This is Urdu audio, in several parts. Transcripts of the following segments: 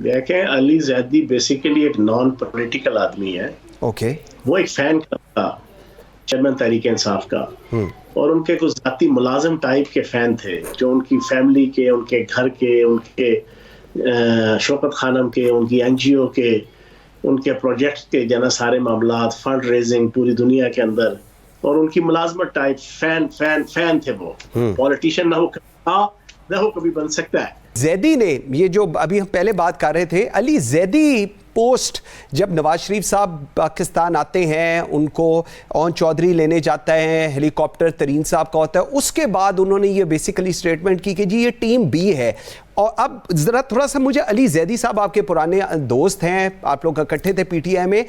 دیکھیں علی زیدی بیسیکلی ایک نان پولیٹیکل آدمی ہے. اوکے. وہ ایک فین تھا چیئرمین تحریک انصاف کا, اور ان کے کچھ ذاتی ملازم ٹائپ کے فین تھے جو ان کی فیملی کے, ان کے گھر کے, ان کے شوکت خانم کے, ان کی این جی او کے, ان کے پروجیکٹ کے جنا سارے معاملات, فنڈ ریزنگ پوری دنیا کے اندر, اور ان کی ملازمت ٹائپ فین تھے. وہ پولیٹیشین نہ ہو کبھی بن سکتا ہے. زیدی نے یہ جو ابھی ہم پہلے بات کر رہے تھے, علی زیدی پوسٹ جب نواز شریف صاحب پاکستان آتے ہیں, ان کو اون چودھری لینے جاتا ہے, ہیلی کاپٹر ترین صاحب کا ہوتا ہے, اس کے بعد انہوں نے یہ بیسیکلی سٹیٹمنٹ کی کہ جی یہ ٹیم بی ہے. اور اب ذرا تھوڑا سا مجھے, علی زیدی صاحب آپ کے پرانے دوست ہیں, آپ لوگ اکٹھے تھے پی ٹی آئی میں,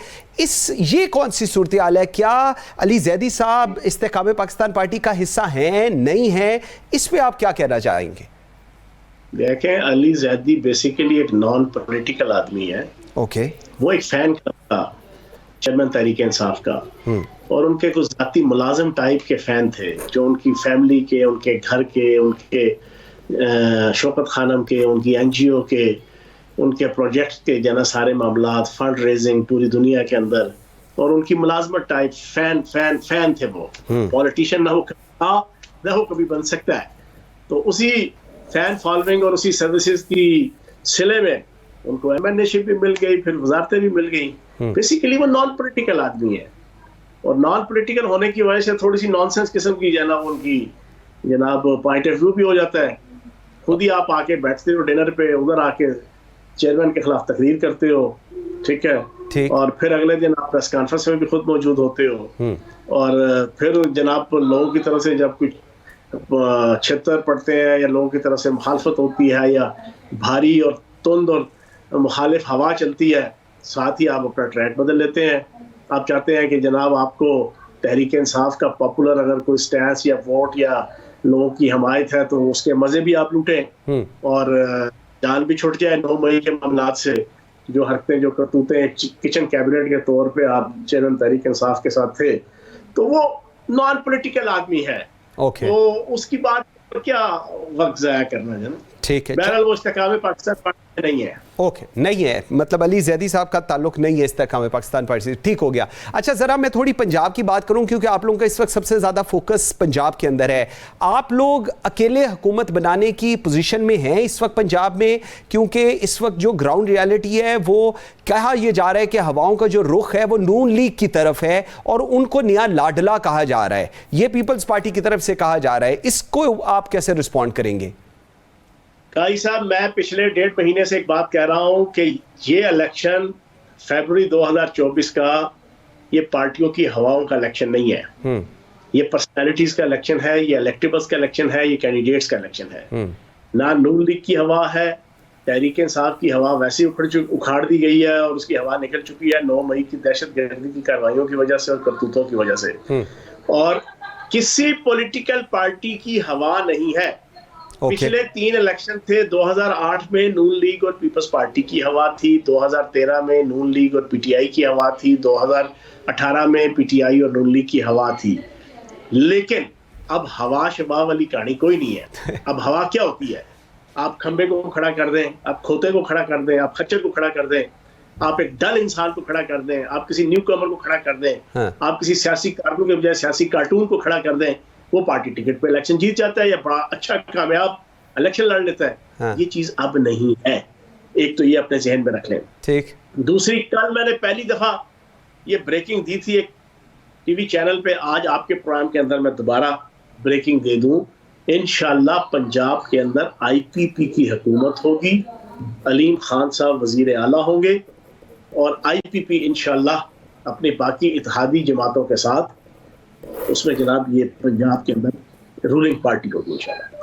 یہ کون سی صورتحال ہے؟ کیا علی زیدی صاحب استحکام پاکستان پارٹی کا حصہ ہیں, نہیں ہیں؟ اس پہ آپ کیا کہنا چاہیں گے؟ دیکھیں علی زیدی بیسیکلی ایک نان پولیٹیکل آدمی ہے. اوکے. وہ ایک فین تھا چیئرمین تحریک انصاف کا, اور ان کے کچھ ذاتی ملازم ٹائپ کے فین تھے جو ان کی فیملی کے, ان کے گھر کے, ان کے شوکت خانم کے, ان کی این جی او کے, ان کے پروجیکٹ کے جنا سارے معاملات, فنڈ ریزنگ پوری دنیا کے اندر, اور ان کی ملازمت ٹائپ فین تھے. وہ پولیٹیشین نہ ہو کبھی بن سکتا ہے. تو اسی فین فالوئنگ اور اسی سروسز کی سلے میں ان کو ایم این اے شپ بھی مل گئی, پھر وزارتیں بھی مل گئی. بیسیکلی وہ نان پولیٹیکل آدمی ہے, اور نان پولیٹیکل ہونے کی وجہ سے تھوڑی سی نان سینس قسم کی ان کی جناب پوائنٹ آف ویو بھی ہو جاتا ہے. خود ہی آپ آ کے بیٹھتے ہو ڈنر پہ, ادھر آ کے چیئرمین کے خلاف تقریر کرتے ہو, ٹھیک ہے, اور پھر اگلے دن آپ پریس کانفرنس میں بھی خود موجود ہوتے ہو, اور پھر جناب لوگوں کی طرف سے جب کچھ چھتر پڑتے ہیں یا لوگوں کی طرف سے مخالفت ہوتی ہے یا بھاری اور تند اور مخالف ہوا چلتی ہے, ساتھ ہی آپ اپنا ٹریک بدل لیتے ہیں. آپ چاہتے ہیں کہ جناب آپ کو تحریک انصاف کا پاپولر اگر کوئی سٹینس یا ووٹ یا لوگوں کی حمایت ہے تو اس کے مزے بھی آپ لوٹیں, اور جان بھی چھوٹ جائے 9 مئی کے معاملات سے. جو حرکتیں جو کرتوتے کچن کیبنٹ کے طور پہ آپ چیئرمین تحریک انصاف کے ساتھ تھے, تو وہ نان پولیٹیکل آدمی ہے. تو اس کی بات کیا وقت ضائع کرنا ہے نا. ٹھیک ہے, بہرحال وہ استحکام پاکستان پارٹی نہیں ہے. اوکے, نہیں ہے, مطلب علی زیدی صاحب کا تعلق نہیں ہے استحکام پاکستان پارٹی سے. ٹھیک ہو گیا. اچھا ذرا میں تھوڑی پنجاب کی بات کروں, کیونکہ آپ لوگوں کا اس وقت سب سے زیادہ فوکس پنجاب کے اندر ہے. آپ لوگ اکیلے حکومت بنانے کی پوزیشن میں ہیں اس وقت پنجاب میں, کیونکہ اس وقت جو گراؤنڈ ریالٹی ہے وہ کہا یہ جا رہا ہے کہ ہواؤں کا جو رخ ہے وہ نون لیگ کی طرف ہے, اور ان کو نیا لاڈلا کہا جا رہا ہے, یہ پیپلز پارٹی کی طرف سے کہا جا رہا ہے. اس کو آپ کیسے رسپونڈ کریں گے؟ قاضی صاحب, میں پچھلے 1.5 مہینے سے ایک بات کہہ رہا ہوں کہ یہ الیکشن فیبروری 2024 کا یہ پارٹیوں کی ہواؤں کا الیکشن نہیں ہے. یہ پرسنالٹیز کا الیکشن ہے, یہ الیکٹیبلز کا الیکشن ہے, یہ کینڈیڈیٹس کا الیکشن ہے. نہ نون لیگ کی ہوا ہے, تحریک انصاف کی ہوا ویسے اکھاڑ دی گئی ہے اور اس کی ہوا نکل چکی ہے 9 مئی کی دہشت گردی کی کارروائیوں کی وجہ سے اور کرتوتوں کی وجہ سے. اور کسی پولیٹیکل پارٹی کی ہوا نہیں ہے. پچھلے 3 الیکشن تھے, 2008 میں نون لیگ اور پیپلز پارٹی کی ہوا تھی, 2013 میں نون لیگ اور پی ٹی آئی کی ہوا تھی, 2018 میں پی ٹی آئی اور نون لیگ کی ہوا تھی. لیکن اب ہوا شباب والی کہانی کوئی نہیں ہے. اب ہوا کیا ہوتی ہے؟ آپ کھمبے کو کھڑا کر دیں, آپ کھوتے کو کھڑا کر دیں, آپ خچر کو کھڑا کر دیں, آپ ایک ڈل انسان کو کھڑا کر دیں, آپ کسی نیو کمر کو کھڑا کر دیں, آپ کسی سیاسی کارکن کے بجائے سیاسی کارٹون کو کھڑا کر دیں, وہ پارٹی ٹکٹ پہ الیکشن جیت جاتا ہے یا بڑا اچھا کامیاب الیکشن لڑ لیتا ہے. یہ چیز اب نہیں ہے. ایک تو یہ اپنے ذہن میں رکھ لیں. ٹھیک. دوسری, کل میں نے پہلی دفعہ یہ بریکنگ دی تھی ایک ٹی وی چینل پہ, آج آپ کے پروگرام کے اندر میں دوبارہ بریکنگ دے دوں. انشاءاللہ پنجاب کے اندر آئی پی پی کی حکومت ہوگی, علیم خان صاحب وزیر اعلیٰ ہوں گے, اور آئی پی پی انشاءاللہ اپنے باقی اتحادی جماعتوں کے ساتھ اس میں جناب یہ پنجاب کے اندر رولنگ پارٹی ہوگی انشاءاللہ.